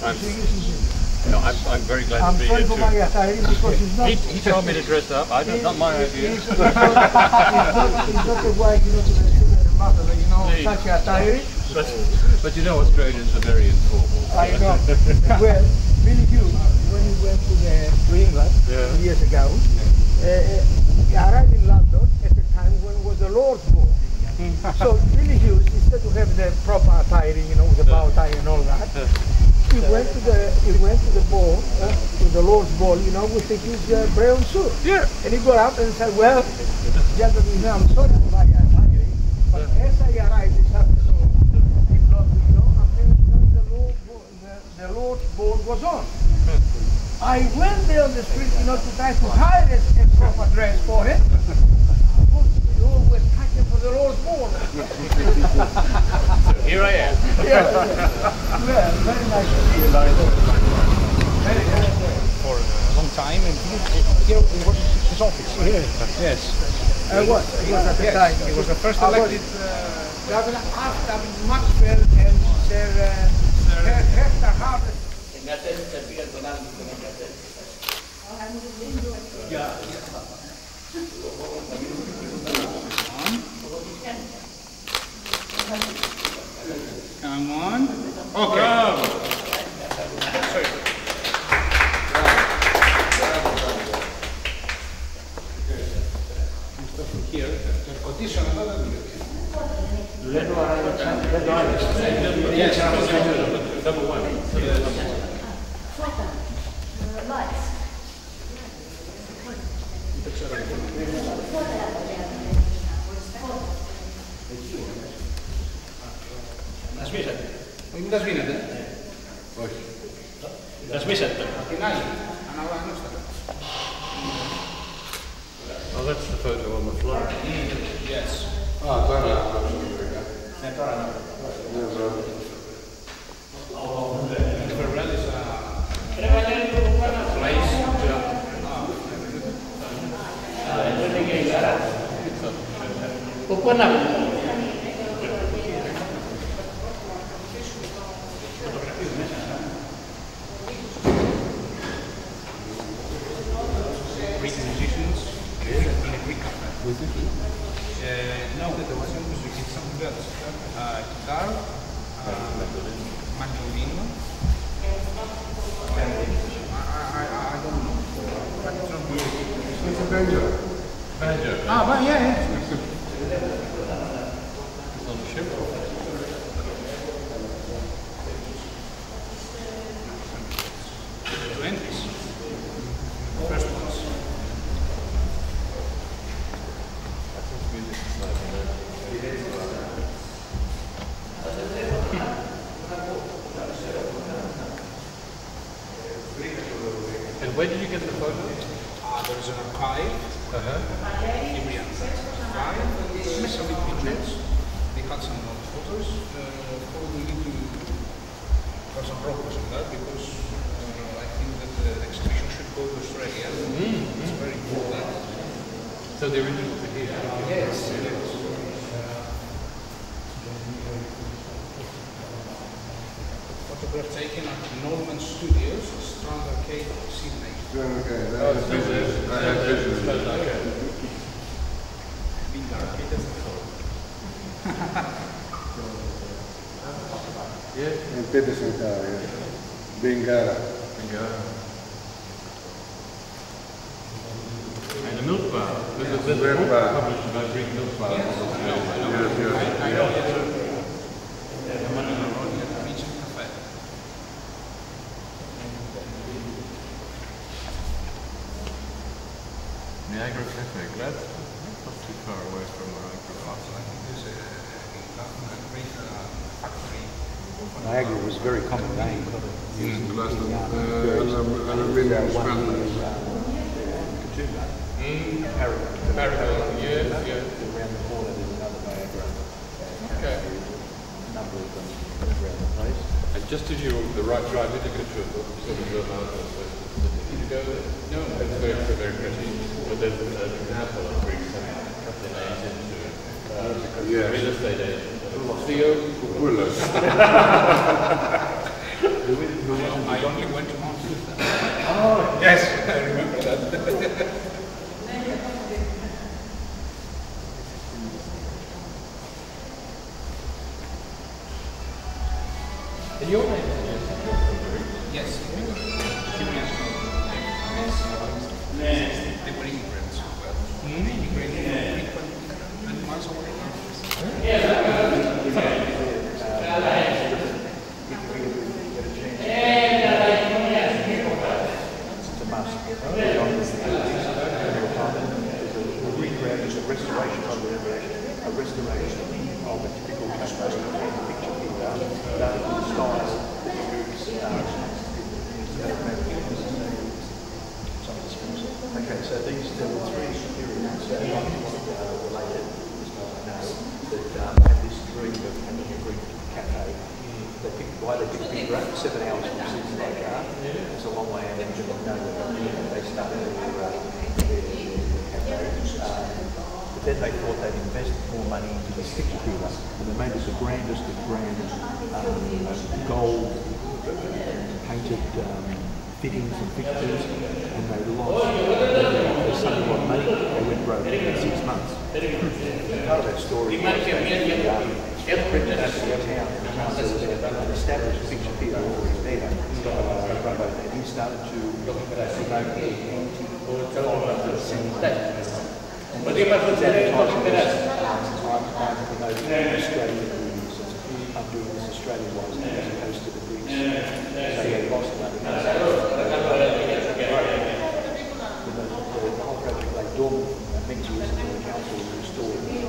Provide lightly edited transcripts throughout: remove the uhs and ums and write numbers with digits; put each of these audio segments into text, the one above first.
No, I'm very glad to be here too. He told me to dress up. I don't, not my idea. It's not a way, to the sugar mother, such a diary. But Australians are very informal. I know. Well, Billy Hughes, when he went to England years ago, he arrived in London at the time when it was the Lord's Ball. So Billy Hughes, instead of having the proper attire, with the bow tie and all that, he went to the ball, to the Lord's Ball, with a huge brown suit. Yeah. And he got up and said, "Well, gentlemen, I'm sorry for my attire, but as I arrived this afternoon in London, the Lord's Ball was on. I went there on the street, to try to hire a proper dress for it. You were packing for the Lord's Ball." So here I am. Yeah. Well, very nice to see you. Very nice. For a long time, and here it was his office. Yes. What? It was at the time. He was the first elected Governor after Maxwell and Sir Hector Harvey. Come on. Okay. Sorry. Here, the condition yes, Number one. Lights. Να σβήσατε. Μην τα σβήνετε. Όχι. Τα σβήσατε. Την άλλη. Αναλαμβάνωστε. Oh, that's the photo on the fly. Yes. Τώρα τώρα Greek musicians in a Greek cafe. No, there was no music, it's something else. Guitar, mandolino. I don't know. But it's not music. It's a banjo. Banjo. Ah, but yeah. It's on the ship. The entries. First ones. And where did you get the photo? There is an archive, Iberian archive, especially pictures. They had some photos. Probably need to have some progress on that because I think that the exhibition should go to Australia. It's very important. So the originals are here? Yes, yes. Photograph taken at Norman Studios, Strand Arcade, Sydney. Okay, that is business. I have business. Yeah. In Peterson car, yeah. Bingara. And the milk bar. There's a book published about Greek milk bar. Yes. I know Niagara Cafe, glad not too far away from where I grew up. I think there's a great factory. Niagara was a very common name. Aluminium scrambler. Paragon, yeah. Around the corner there's another Niagara. Okay. A number of them around the place. And just as you were the right drive, did you get to sort of your house? Did you go there? No, it's very, very pretty. But there's an example of Greek a couple of names into it. Yes. Real estate agent. Theo Kukulas. Yes, I remember that. And your name is Yes, they were immigrants. They immigrated from 20 miles away. It's a must. There's a restoration of the a restoration of a typical picture here, done in style. Okay, so there were three periods related, that had this dream of having a Greek cafe. Why they picked Big Road, 7 hours from Sydney by car. It's a long way out, and they started their cafe. But then they thought they'd invest more money into the picture theatre, and they made it the grandest of grand gold painted fittings and fixtures, and they lost some of money. They went broke in 6 months. And part of that story was that an established picture theatre already there, and he started to promote the anti-foreign. But he was advertising I'm Australian movies, I'm doing this Australian-wise as opposed to the Greeks. So they lost money. The whole project lay dormant for many years until the council restored it.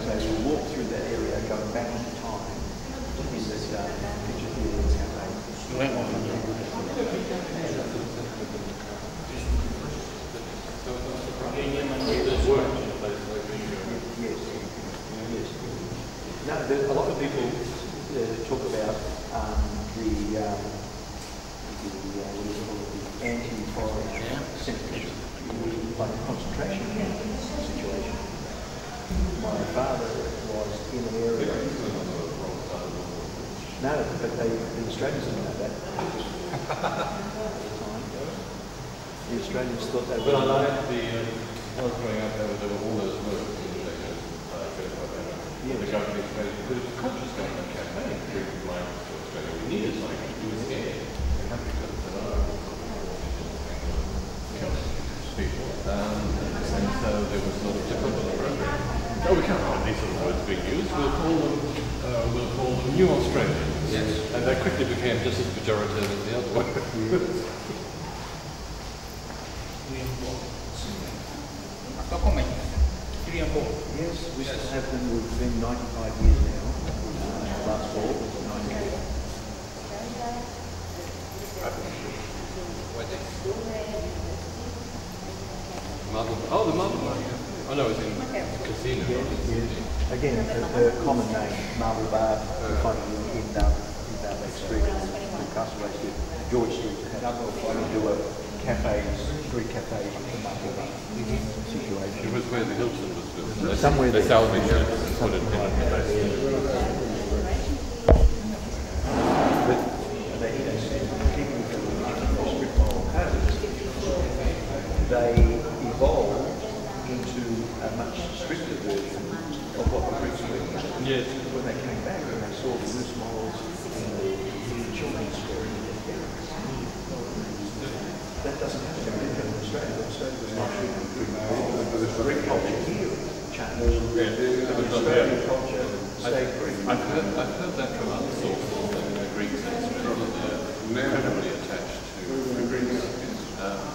So you walk through that area going back in time in this picture theatre in cafe. No, a lot of people talk about the anti-foreign sentiment, like a concentration situation. My father was in an area. No, but the Australians didn't know that. The Australians thought that. But I like the. I was growing up, there were all those words in the the government made it a conscious government campaign to bring life to Australia. We needed like it was here. We have to go to people. And so there was a lot of different program. Oh, we can't have these sort of words being used. We'll call them New Australians. Yes. And they quickly became just as pejorative as the other one. Yes, we still have them. We've been 95 years now. Last fall was 90. Oh, the Marble Bar. Oh no, it's in Casino. Yes. Again, a common name, Marble Bar, in that street, Newcastle Way Street, George Street. We do a street cafe, the Marble Bar situation. It was where the Hilton was built. Somewhere they there. salvaged it and put it in. They evolved into a much stricter version of what the Greeks were. Yes. When they came back and they saw the loose morals in the children's story. That doesn't happen in Australia. Australia was not the Greek culture here changed. The Australian culture stayed Greek. I've heard that from other sources that the Greeks in Australia are incredibly attached to the Greeks.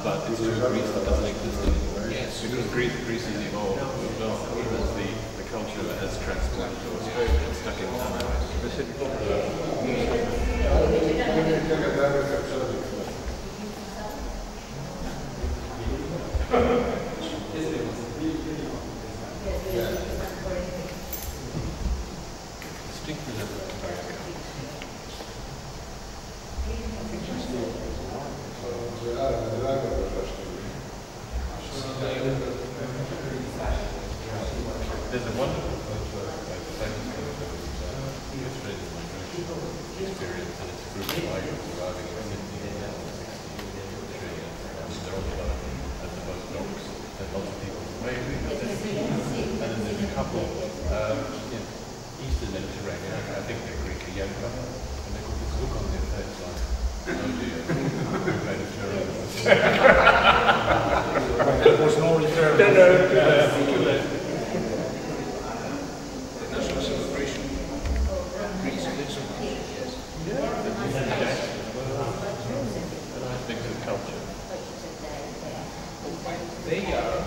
But it's a Greece that doesn't exist anymore. Yes. Because Greece has evolved as well. Whereas the culture has transplanted to Australia and stuck in time. There's a wonderful experience, and it's a group of migrants arriving in Sydney in 1963, They are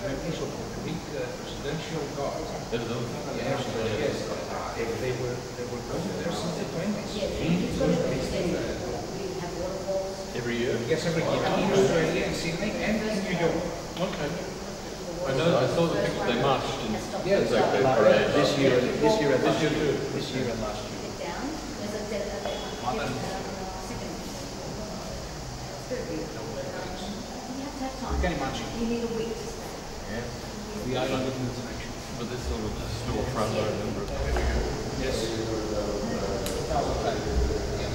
members of the Greek presidential guard. Yes, yes. They were going there since the 20s. Every year? Yes, every year. In Australia, in Sydney, and in New York. Okay. I know. I saw the pictures. They marched in. Yes, parade. This year and last year. You can imagine. You need a week. Yeah. The island of interaction. But this sort of storefront, I remember. Yes. 2010. Yes.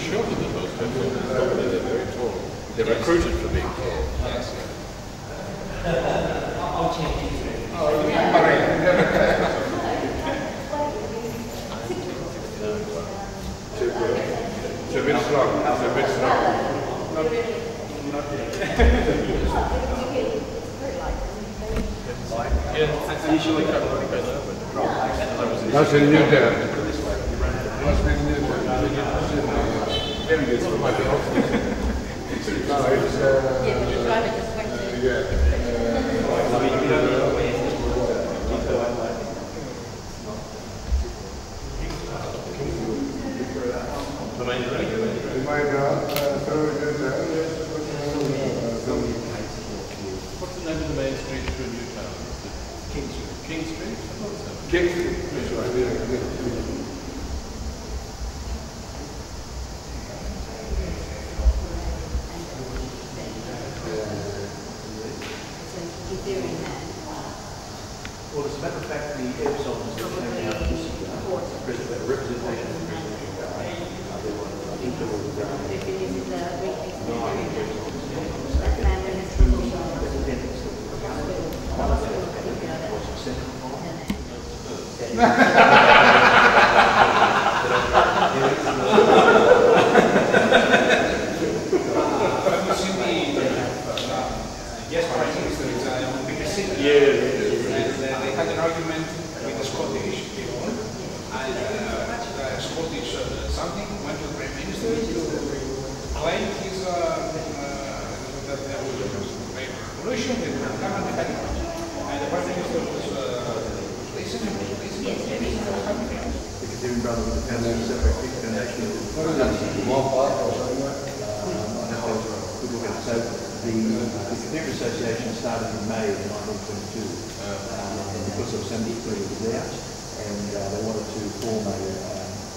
Sure that those people, they're very tall. They're recruited for being tall. Yes. It's a bit strong. It's a bit strong. That's in New Delhi. That's in New Delhi. Very good. No, it's What's the name of the main street through Newtown? King Street. King Street? King Street. That's right. Well, as a matter of fact, the Epsom is still coming out this year. Representation of the presidential guard. I think there was Yes, Prime Minister is on BBC. Yes. They had an argument with the Scottish people, and the Scottish something went to the Prime Minister to claim his that there was a revolution, they would come and defend it. And the Prime Minister was listening. the Catherian Brotherhood of Canada separate foundation. So the Catherian Association started in May of 1922 because of so many people who were there, and they wanted to form a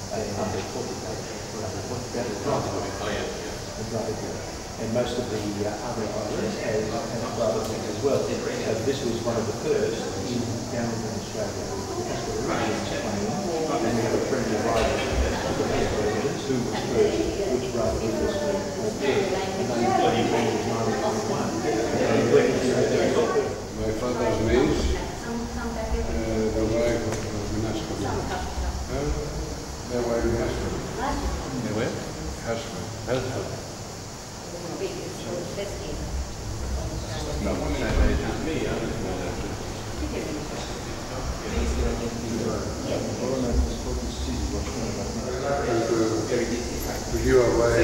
under 40 and most of the other islands have brotherhoods as well. So this was one of the first down in Australia. That's what and we have a friendly rival who was first, which brotherhood was formed first. And they included when it was 1921. My father's niece, the wife of Minasco. They were in Hasbro. They were? Hasbro. No, same age as me, I don't know that. To give away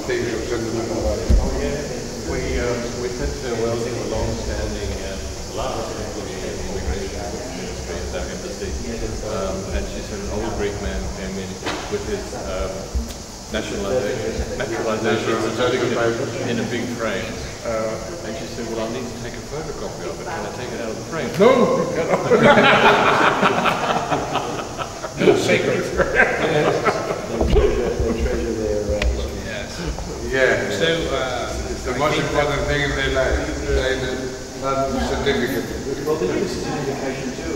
things of sentimental value. We said farewell to a long-standing and large employee in the immigration ministry at that embassy. And she said an old Greek man came in with his naturalization certificate in a big frame. And she said, well, I'll need to take a photocopy of it. Can I take it out of the frame? No! Sacred. They treasure their history. Yes. Yeah. So, It's the most important thing in their life. That certificate. Well, this is an indication too